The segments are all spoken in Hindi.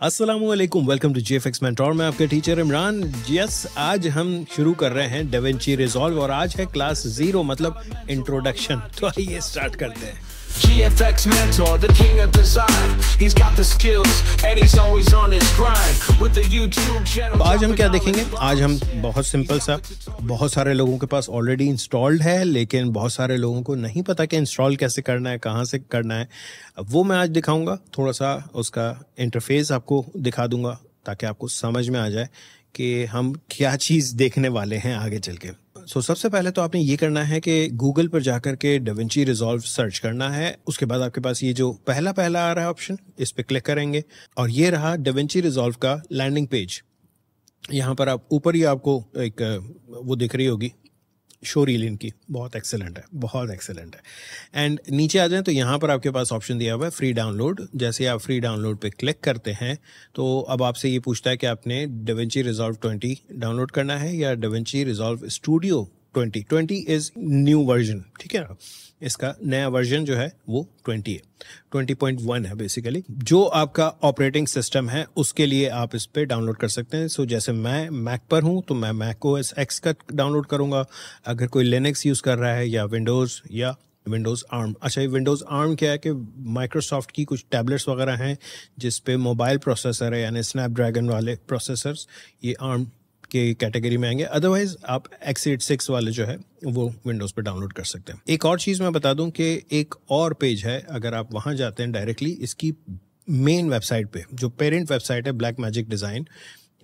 अस्सलामुअलैकुम, वेलकम टू जेएफएक्स मेंटोर। मैं आपका टीचर इमरान। यस, आज हम शुरू कर रहे हैं DaVinci Resolve और आज है क्लास 0 मतलब इंट्रोडक्शन। तो आइए स्टार्ट करते हैं। GFX Mentor, the king of design. He's got the skills and he's always on his grind with the YouTube channel. तो आज हम क्या देखेंगे? आज हम बहुत सिंपल सा, बहुत सारे लोगों के पास ऑलरेडी इंस्टॉल्ड है, लेकिन बहुत सारे लोगों को नहीं पता कि इंस्टॉल कैसे करना है, कहाँ से करना है। वो मैं आज दिखाऊंगा। थोड़ा सा उसका इंटरफेस आपको दिखा दूंगा ताकि आपको समझ में आ जाए कि हम क्या चीज़ देखने वाले हैं आगे चल के। सबसे पहले तो आपने ये करना है कि गूगल पर जाकर के DaVinci Resolve सर्च करना है। उसके बाद आपके पास ये जो पहला आ रहा है ऑप्शन, इस पे क्लिक करेंगे और ये रहा DaVinci Resolve का लैंडिंग पेज। यहाँ पर आप ऊपर ही आपको एक वो दिख रही होगी शो रील इनकी, बहुत एक्सेलेंट है, बहुत एक्सेलेंट है। एंड नीचे आ जाएं तो यहाँ पर आपके पास ऑप्शन दिया हुआ है फ्री डाउनलोड। जैसे आप फ्री डाउनलोड पे क्लिक करते हैं तो अब आपसे ये पूछता है कि आपने DaVinci Resolve 20 डाउनलोड करना है या DaVinci Resolve Studio 20 is new version, ठीक है ना। इसका नया वर्जन जो है वो 20 है, 20.1 है बेसिकली। जो आपका ऑपरेटिंग सिस्टम है उसके लिए आप इस पे डाउनलोड कर सकते हैं। सो जैसे मैं मैक पर हूँ तो मैं मैक OS X का डाउनलोड करूँगा। अगर कोई लिनक्स यूज़ कर रहा है या विंडोज़ या विंडोज़ आर्म। अच्छा, ये विंडोज़ आर्म क्या है कि माइक्रोसॉफ्ट की कुछ टैबलेट्स वगैरह हैं जिस पे मोबाइल प्रोसेसर है, यानी स्नैपड्रैगन वाले प्रोसेसर्स, ये आर्म के कैटेगरी में आएंगे। अदरवाइज आप x86 वाले जो है वो विंडोज़ पे डाउनलोड कर सकते हैं। एक और चीज़ मैं बता दूं कि एक और पेज है, अगर आप वहाँ जाते हैं डायरेक्टली इसकी मेन वेबसाइट पे, जो पेरेंट वेबसाइट है ब्लैकमैजिक डिज़ाइन,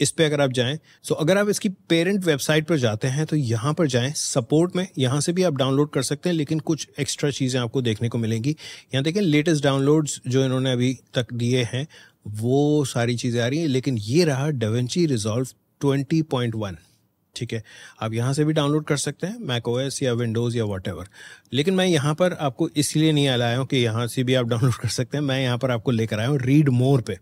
इस पे अगर आप जाएं, सो अगर आप इसकी पेरेंट वेबसाइट पर जाते हैं तो यहाँ पर जाएं सपोर्ट में, यहाँ से भी आप डाउनलोड कर सकते हैं, लेकिन कुछ एक्स्ट्रा चीज़ें आपको देखने को मिलेंगी। यहाँ देखें लेटेस्ट डाउनलोड्स जो इन्होंने अभी तक दिए हैं वो सारी चीज़ें आ रही हैं, लेकिन ये रहा DaVinci Resolve 20.1, ठीक है। आप यहाँ से भी डाउनलोड कर सकते हैं मैक OS या विंडोज़ या व्हाटएवर, लेकिन मैं यहाँ पर आपको इसलिए नहीं लाया हूँ कि यहाँ से भी आप डाउनलोड कर सकते हैं। मैं यहाँ पर आपको लेकर आया हूँ रीड मोर पे।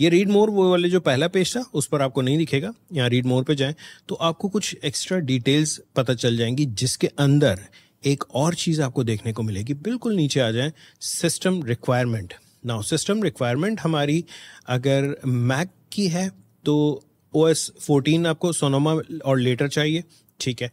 ये रीड मोर वो वाले जो पहला पेज था उस पर आपको नहीं दिखेगा। यहाँ रीड मोर पे जाएं तो आपको कुछ एक्स्ट्रा डिटेल्स पता चल जाएंगी, जिसके अंदर एक और चीज़ आपको देखने को मिलेगी। बिल्कुल नीचे आ जाएं, system requirement. Now system requirement हमारी अगर मैक की है तो OS 14 आपको सोनोमा और लेटर चाहिए, ठीक है।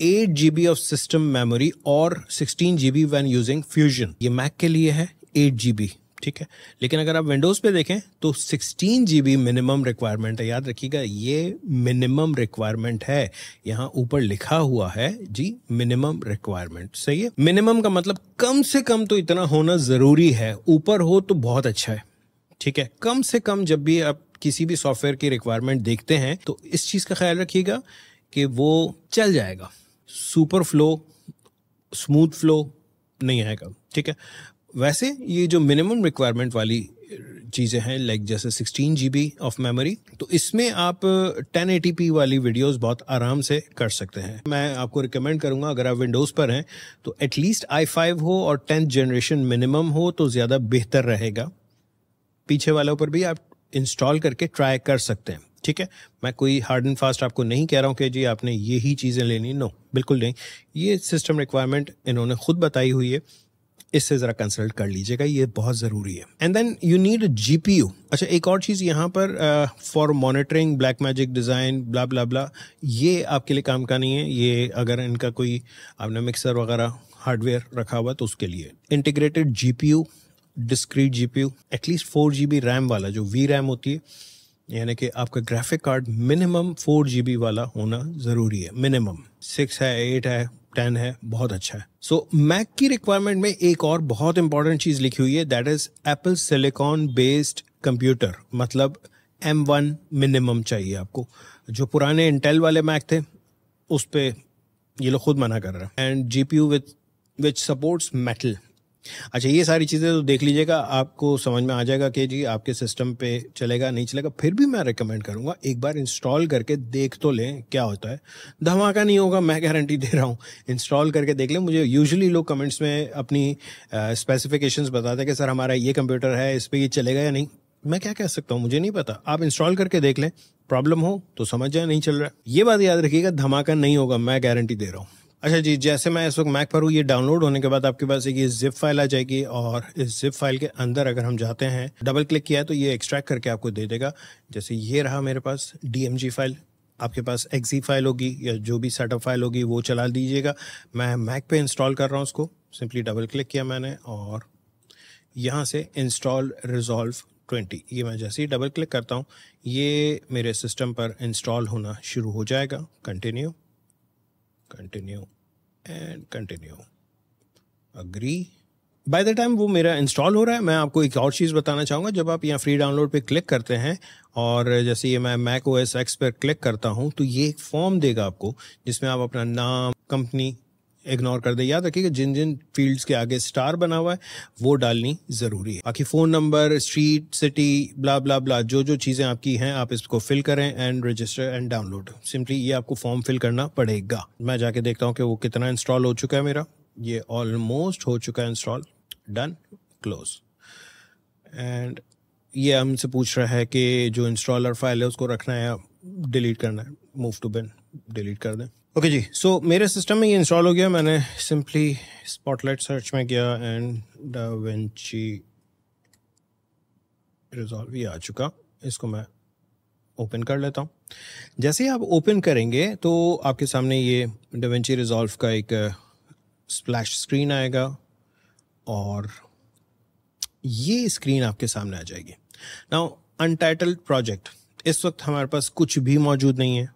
8 GB ऑफ सिस्टम मेमोरी और 16 GB व्हेन यूजिंग फ्यूजन, ये मैक के लिए है 8 GB, ठीक है। लेकिन अगर आप विंडोज़ पे देखें तो 16 GB मिनिमम रिक्वायरमेंट है। याद रखिएगा ये मिनिमम रिक्वायरमेंट है, यहाँ ऊपर लिखा हुआ है जी मिनिमम रिक्वायरमेंट, सही है। मिनिमम का मतलब कम से कम तो इतना होना ज़रूरी है, ऊपर हो तो बहुत अच्छा है, ठीक है। कम से कम जब भी आप किसी भी सॉफ्टवेयर की रिक्वायरमेंट देखते हैं तो इस चीज़ का ख्याल रखिएगा कि वो चल जाएगा, सुपर फ्लो स्मूथ फ्लो नहीं आएगा, ठीक है। वैसे ये जो मिनिमम रिक्वायरमेंट वाली चीज़ें हैं, लाइक जैसे 16 GB ऑफ मेमोरी, तो इसमें आप 1080p वाली वीडियोस बहुत आराम से कर सकते हैं। मैं आपको रिकमेंड करूंगा अगर आप विंडोज़ पर हैं तो एटलीस्ट i5 हो और 10th जनरेशन मिनिमम हो तो ज़्यादा बेहतर रहेगा। पीछे वालों पर भी आप इंस्टॉल करके ट्राई कर सकते हैं, ठीक है। मैं कोई हार्ड एंड फास्ट आपको नहीं कह रहा हूँ कि जी आपने यही चीज़ें लेनी, नो, बिल्कुल नहीं। ये सिस्टम रिक्वायरमेंट इन्होंने खुद बताई हुई है, इससे ज़रा कंसल्ट कर लीजिएगा, ये बहुत ज़रूरी है। And then you need GPU। अच्छा, एक और चीज़ यहाँ पर for monitoring Blackmagic Design blah blah blah, ये आपके लिए काम का नहीं है। ये अगर इनका कोई आपने मिक्सर वगैरह हार्डवेयर रखा हुआ तो उसके लिए integrated GPU, discrete GPU, at least 4 GB RAM वाला जो VRAM होती है, यानी कि आपका ग्राफिक कार्ड मिनिमम 4 GB वाला होना ज़रूरी है। मिनिमम 6 है, 8 है, 10 है, बहुत अच्छा है। सो मैक की रिक्वायरमेंट में एक और बहुत इंपॉर्टेंट चीज़ लिखी हुई है, that is Apple silicon based computer, मतलब M1 मिनिमम चाहिए आपको। जो पुराने इंटेल वाले मैक थे उस पर ये लोग खुद मना कर रहे हैं। And GPU which supports metal. अच्छा, ये सारी चीज़ें तो देख लीजिएगा, आपको समझ में आ जाएगा कि जी आपके सिस्टम पे चलेगा नहीं चलेगा। फिर भी मैं रिकमेंड करूँगा एक बार इंस्टॉल करके देख तो लें क्या होता है। धमाका नहीं होगा, मैं गारंटी दे रहा हूँ। इंस्टॉल करके देख लें। मुझे यूजुअली लोग कमेंट्स में अपनी स्पेसिफिकेशंस बताते हैं कि सर हमारा ये कंप्यूटर है, इस पर ये चलेगा या नहीं। मैं क्या कह सकता हूँ, मुझे नहीं पता। आप इंस्टॉल करके देख लें, प्रॉब्लम हो तो समझ जाए नहीं चल रहा। ये बात याद रखिएगा, धमाका नहीं होगा, मैं गारंटी दे रहा हूँ। अच्छा जी, जैसे मैं इस वक्त मैक पर हूँ, ये डाउनलोड होने के बाद आपके पास एक ये जिप फाइल आ जाएगी और इस जिप फाइल के अंदर अगर हम जाते हैं, डबल क्लिक किया है तो ये एक्सट्रैक्ट करके आपको दे देगा। जैसे ये रहा मेरे पास DMG फाइल, आपके पास XZ फाइल होगी या जो भी सेटअप फाइल होगी वो चला दीजिएगा। मैं मैक पे इंस्टॉल कर रहा हूँ उसको, सिंपली डबल क्लिक किया मैंने और यहाँ से इंस्टॉल रिजॉल्व 20, ये मैं जैसे ही डबल क्लिक करता हूँ ये मेरे सिस्टम पर इंस्टॉल होना शुरू हो जाएगा। Continue continue and continue, agree. By the time वो मेरा इंस्टॉल हो रहा है, मैं आपको एक और चीज़ बताना चाहूँगा। जब आप यहाँ फ्री डाउनलोड पे क्लिक करते हैं और जैसे ये मैं मैक OS X पर क्लिक करता हूँ तो ये एक फॉर्म देगा आपको जिसमें आप अपना नाम, कंपनी इग्नोर कर दे। याद रखिएगा जिन जिन फील्ड्स के आगे स्टार बना हुआ है वो डालनी ज़रूरी है। बाकी फ़ोन नंबर, स्ट्रीट, सिटी, ब्ला ब्ला ब्ला, जो जो चीज़ें आपकी हैं आप इसको फिल करें and register and download. Simply ये आपको फॉर्म फिल करना पड़ेगा। मैं जाके देखता हूँ कि वो कितना इंस्टॉल हो चुका है मेरा। ये ऑलमोस्ट हो चुका है इंस्टॉल। Done, close. एंड ये हमसे पूछ रहा है कि जो इंस्टॉलर फाइल है उसको रखना है या डिलीट करना है। मूव टू बिन, डिलीट कर दें। ओके जी, सो मेरे सिस्टम में ये इंस्टॉल हो गया। मैंने सिंपली स्पॉटलाइट सर्च में गया एंड डाविंची रिजॉल्व ये आ चुका। इसको मैं ओपन कर लेता हूँ। जैसे ही आप ओपन करेंगे तो आपके सामने ये डाविंची रिजॉल्व का एक स्प्लैश स्क्रीन आएगा और ये स्क्रीन आपके सामने आ जाएगी। नाउ अनटाइटल्ड प्रोजेक्ट, इस वक्त हमारे पास कुछ भी मौजूद नहीं है।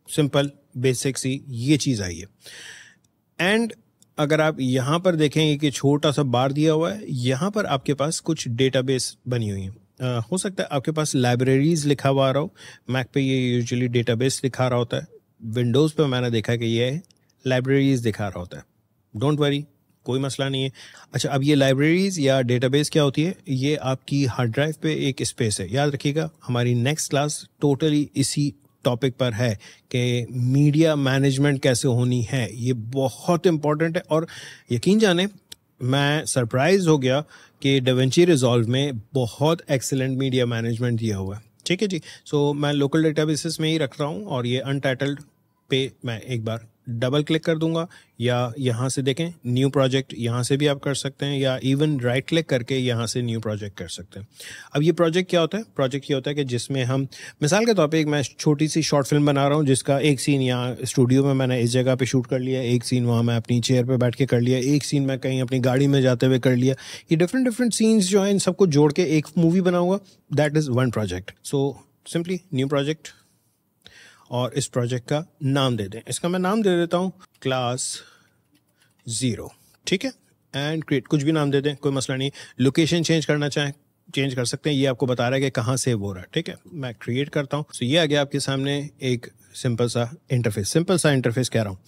सिंपल बेसिक सी ये चीज़ आई है। एंड अगर आप यहाँ पर देखेंगे कि छोटा सा बार दिया हुआ है, यहाँ पर आपके पास कुछ डेटाबेस बनी हुई है। हो सकता है आपके पास लाइब्रेरीज लिखा हुआ आ रहा हो। मैक पे ये यूजुअली डेटाबेस दिखा रहा होता है। विंडोज़ पे मैंने देखा कि ये लाइब्रेरीज दिखा रहा होता है। डोंट वरी, कोई मसला नहीं है। अच्छा, अब ये लाइब्रेरीज या डेटाबेस क्या होती है? ये आपकी हार्ड ड्राइव पे एक स्पेस है। याद रखिएगा हमारी नेक्स्ट क्लास टोटली इसी टॉपिक पर है कि मीडिया मैनेजमेंट कैसे होनी है। ये बहुत इंपॉर्टेंट है और यकीन जाने मैं सरप्राइज हो गया कि डाविंची रिजॉल्व में बहुत एक्सीलेंट मीडिया मैनेजमेंट दिया हुआ है। ठीक है जी, सो मैं लोकल डेटाबेसेस में ही रख रहा हूँ और ये अनटाइटल्ड पे मैं एक बार डबल क्लिक कर दूंगा या यहाँ से देखें न्यू प्रोजेक्ट, यहाँ से भी आप कर सकते हैं या इवन राइट क्लिक करके यहाँ से न्यू प्रोजेक्ट कर सकते हैं। अब ये प्रोजेक्ट क्या होता है? प्रोजेक्ट ये होता है कि जिसमें हम मिसाल के तौर पे एक मैं छोटी सी शॉर्ट फिल्म बना रहा हूँ जिसका एक सीन यहाँ स्टूडियो में मैंने इस जगह पे शूट कर लिया, एक सीन वहाँ मैं अपनी चेयर पे बैठ के कर लिया, एक सीन मैं कहीं अपनी गाड़ी में जाते हुए कर लिया। ये डिफरेंट सीन्स जो हैं इन सबको जोड़ के एक मूवी बनाऊंगा, that is one project. So simply new project और इस प्रोजेक्ट का नाम दे दें। इसका मैं नाम दे देता हूँ क्लास 0, ठीक है। एंड क्रिएट, कुछ भी नाम दे दें, कोई मसला नहीं। लोकेशन चेंज करना चाहें चेंज कर सकते हैं। ये आपको बता रहा है कि कहाँ सेव हो रहा है, ठीक है। मैं क्रिएट करता हूँ। सो ये आ गया आपके सामने एक सिंपल सा इंटरफेस कह रहा हूँ।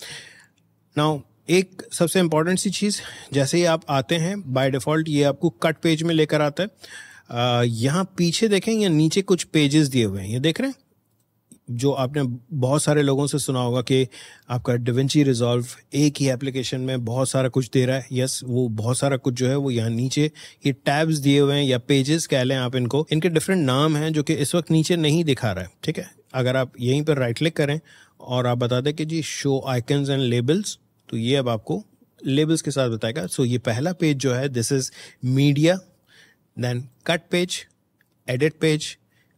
नाउ एक सबसे इंपॉर्टेंट सी चीज़, जैसे ही आप आते हैं बाय डिफ़ॉल्ट ये आपको कट पेज में लेकर आता है। यहाँ पीछे देखें या नीचे कुछ पेजेस दिए हुए हैं, ये देख रहे हैं। जो आपने बहुत सारे लोगों से सुना होगा कि आपका डाविंची रिजॉल्व एक ही एप्लीकेशन में बहुत सारा कुछ दे रहा है। यस, वो बहुत सारा कुछ जो है वो यहाँ नीचे ये टैब्स दिए हुए हैं या पेजेस कह लें आप इनको। इनके डिफरेंट नाम हैं जो कि इस वक्त नीचे नहीं दिखा रहा है, ठीक है। अगर आप यहीं पर राइट क्लिक करें और आप बता दें कि जी शो आइकन्स एंड लेबल्स, तो ये अब आपको लेबल्स के साथ बताएगा। सो ये पहला पेज जो है this is media, then cut page, edit page,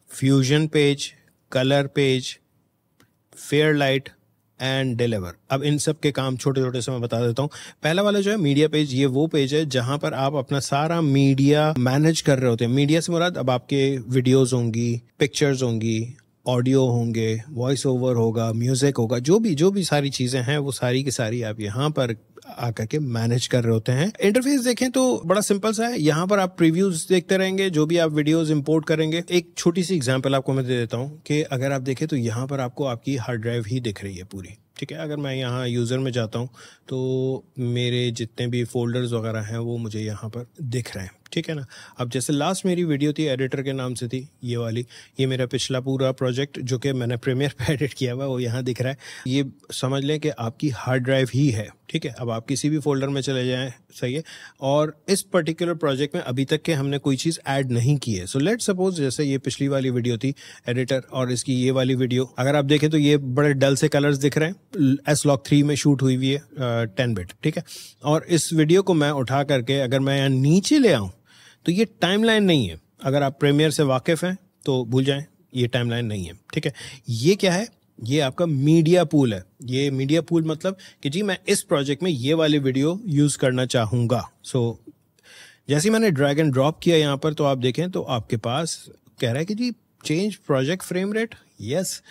fusion page, colour page, Fairlight and deliver. अब इन सब के काम छोटे छोटे से मैं बता देता हूँ। पहला वाला जो है मीडिया पेज, ये वो पेज है जहां पर आप अपना सारा मीडिया मैनेज कर रहे होते हैं। मीडिया से मुराद अब आपके वीडियोस होंगी, पिक्चर्स होंगी, ऑडियो होंगे, वॉइस ओवर होगा, म्यूजिक होगा, जो भी सारी चीजें हैं वो सारी की सारी आप यहाँ पर आकर के मैनेज कर रहे होते हैं। इंटरफेस देखें तो बड़ा सिंपल सा है। यहाँ पर आप प्रीव्यूज देखते रहेंगे, जो भी आप वीडियोस इंपोर्ट करेंगे। एक छोटी सी एग्जांपल आपको मैं दे देता हूँ कि अगर आप देखें तो यहाँ पर आपको आपकी हार्ड ड्राइव ही दिख रही है पूरी, ठीक है। अगर मैं यहाँ यूज़र में जाता हूँ तो मेरे जितने भी फोल्डर्स वगैरह हैं वो मुझे यहाँ पर दिख रहे हैं, ठीक है ना। अब जैसे लास्ट मेरी वीडियो थी एडिटर के नाम से थी, ये वाली, ये मेरा पिछला पूरा प्रोजेक्ट जो कि मैंने प्रीमियर पे एडिट किया हुआ वो यहाँ दिख रहा है। ये समझ लें कि आपकी हार्ड ड्राइव ही है, ठीक है। अब आप किसी भी फोल्डर में चले जाएं, सही है। और इस पर्टिकुलर प्रोजेक्ट में अभी तक के हमने कोई चीज़ ऐड नहीं की है। सो लेट्स सपोज जैसे ये पिछली वाली वीडियो थी एडिटर और इसकी ये वाली वीडियो अगर आप देखें तो ये बड़े डल से कलर्स दिख रहे हैं। S-Log3 में शूट हुई हुई है 10 बिट, ठीक है। और इस वीडियो को मैं उठा करके अगर मैं यहाँ नीचे ले आऊँ तो ये टाइमलाइन नहीं है। अगर आप प्रीमियर से वाकिफ़ हैं तो भूल जाएं, ये टाइमलाइन नहीं है, ठीक है। ये क्या है, ये आपका मीडिया पूल है। ये मीडिया पूल मतलब कि जी मैं इस प्रोजेक्ट में ये वाली वीडियो यूज़ करना चाहूँगा। सो जैसे मैंने ड्रैग एंड ड्रॉप किया यहाँ पर तो आप देखें तो आपके पास कह रहा है कि जी change project frame rate. Yes,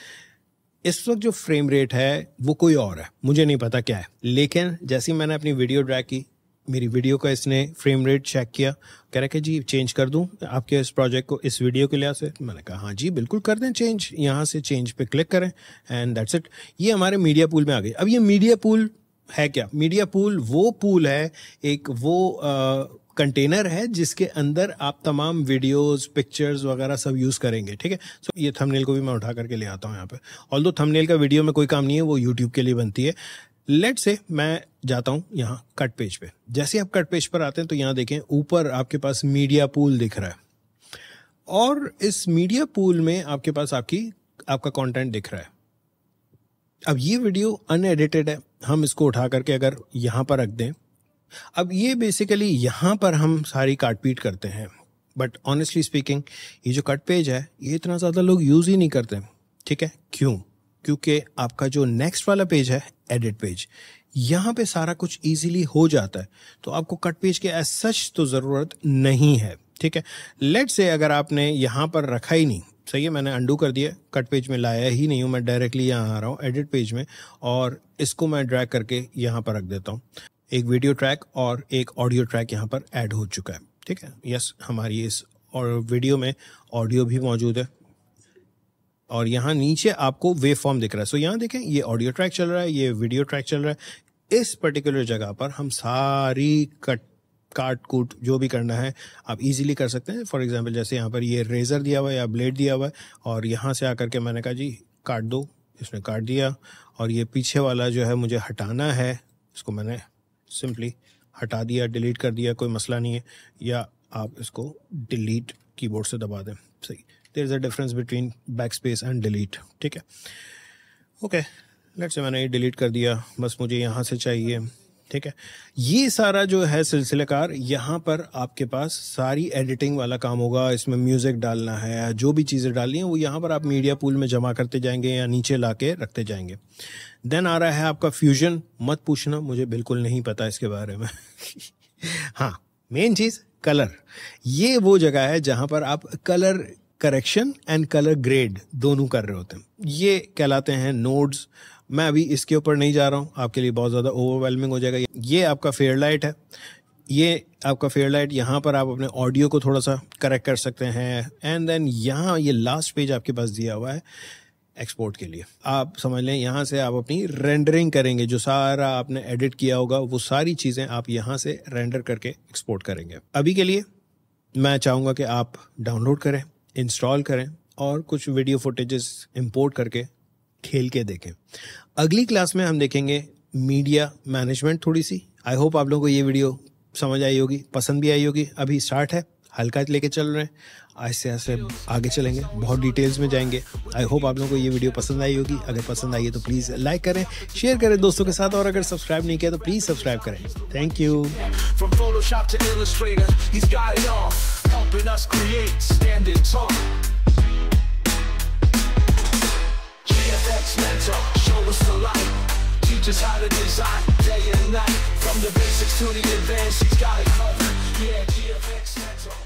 इस वक्त जो फ्रेम रेट है वो कोई और है, मुझे नहीं पता क्या है। लेकिन जैसे मैंने अपनी वीडियो ड्रैग की, मेरी वीडियो का इसने फ्रेम रेट चेक किया, कह रहा कि जी चेंज कर दूं आपके इस प्रोजेक्ट को इस वीडियो के लिहाज से। मैंने कहा हाँ जी बिल्कुल कर दें चेंज, यहाँ से चेंज पे क्लिक करें एंड दैट्स इट। ये हमारे मीडिया पूल में आ गई। अब ये मीडिया पूल है क्या? मीडिया पूल वो पूल है, एक वो कंटेनर है जिसके अंदर आप तमाम वीडियोस, पिक्चर्स वगैरह सब यूज़ करेंगे, ठीक है। सो ये थंबनेल को भी मैं उठा करके ले आता हूँ यहाँ पे। ऑल्दो थंबनेल का वीडियो में कोई काम नहीं है, वो यूट्यूब के लिए बनती है। लेट्स से मैं जाता हूँ यहाँ कट पेज पे। जैसे आप कट पेज पर आते हैं तो यहाँ देखें ऊपर आपके पास मीडिया पूल दिख रहा है और इस मीडिया पूल में आपके पास आपका कंटेंट दिख रहा है। अब ये वीडियो अनएडिटेड है, हम इसको उठा करके अगर यहाँ पर रख दें, अब ये बेसिकली यहाँ पर हम सारी काट पीट करते हैं, बट ऑनेस्टली स्पीकिंग ये जो कट पेज है ये इतना ज़्यादा लोग यूज़ ही नहीं करते, ठीक है। क्यों? क्योंकि आपका जो नेक्स्ट वाला पेज है एडिट पेज, यहाँ पे सारा कुछ इजीली हो जाता है, तो आपको कट पेज के एज सच तो ज़रूरत नहीं है, ठीक है। लेट्स से अगर आपने यहाँ पर रखा ही नहीं, सही है, मैंने अंडू कर दिया, कट पेज में लाया ही नहीं हूँ, मैं डायरेक्टली यहाँ आ रहा हूँ एडिट पेज में और इसको मैं ड्रैग करके यहाँ पर रख देता हूँ। एक वीडियो ट्रैक और एक ऑडियो ट्रैक यहाँ पर ऐड हो चुका है, ठीक है। यस, हमारी इस और वीडियो में ऑडियो भी मौजूद है और यहाँ नीचे आपको वेव फॉर्म दिख रहा है। सो यहाँ देखें ये ऑडियो ट्रैक चल रहा है, ये वीडियो ट्रैक चल रहा है। इस पर्टिकुलर जगह पर हम सारी काट कूट जो भी करना है आप इजीली कर सकते हैं। फॉर एग्जांपल जैसे यहाँ पर ये रेज़र दिया हुआ है या ब्लेड दिया हुआ है और यहाँ से आकर के मैंने कहा जी काट दो, इसने काट दिया। और ये पीछे वाला जो है मुझे हटाना है, इसको मैंने सिंपली हटा दिया, डिलीट कर दिया, कोई मसला नहीं है। या आप इसको डिलीट कीबोर्ड से दबा दें, सही। There is a difference between backspace and delete, ठीक है। ओके, लेट्स से मैंने ये डिलीट कर दिया, बस मुझे यहाँ से चाहिए, ठीक है। ये सारा जो है सिलसिलेकार, यहाँ पर आपके पास सारी एडिटिंग वाला काम होगा। इसमें म्यूज़िक डालना है, जो भी चीज़ें डालनी है वो यहाँ पर आप मीडिया पूल में जमा करते जाएंगे या नीचे ला के रखते जाएंगे। देन आ रहा है आपका फ्यूजन। मत पूछना, मुझे बिल्कुल नहीं पता इसके बारे में। हाँ, मेन चीज़ कलर। ये वो जगह है जहाँ पर आप colour correction and colour grade दोनों कर रहे होते हैं। ये कहलाते हैं नोड्स। मैं अभी इसके ऊपर नहीं जा रहा हूँ, आपके लिए बहुत ज़्यादा ओवरवेलमिंग हो जाएगा। ये आपका फेयर लाइट है, ये आपका फेयर लाइट, यहाँ पर आप अपने ऑडियो को थोड़ा सा करेक्ट कर सकते हैं। एंड देन यहाँ ये लास्ट पेज आपके पास दिया हुआ है एक्सपोर्ट के लिए। आप समझ लें यहाँ से आप अपनी रेंडरिंग करेंगे, जो सारा आपने एडिट किया होगा वो सारी चीज़ें आप यहाँ से रेंडर करके एक्सपोर्ट करेंगे। अभी के लिए मैं चाहूँगा कि आप डाउनलोड करें, इंस्टॉल करें और कुछ वीडियो फुटेजेस इंपोर्ट करके खेल के देखें। अगली क्लास में हम देखेंगे मीडिया मैनेजमेंट थोड़ी सी। आई होप आप लोगों को ये वीडियो समझ आई होगी, पसंद भी आई होगी। अभी स्टार्ट है, हल्का लेके चल रहे हैं, आहिस्ते आहिस्ते आगे चलेंगे, बहुत डिटेल्स में जाएंगे। आई होप आप लोगों को ये वीडियो पसंद आई होगी। अगर पसंद आई है तो प्लीज़ लाइक करें, शेयर करें दोस्तों के साथ, और अगर सब्सक्राइब नहीं किया तो प्लीज़ सब्सक्राइब करें। Thank you. From Photoshop to Illustrator, he's got it all, helping us create standard tall. GFX Mentor, show us the light, teach us how to design day and night. From the basics to the advanced, he's got it covered. Yeah, GFX Mentor.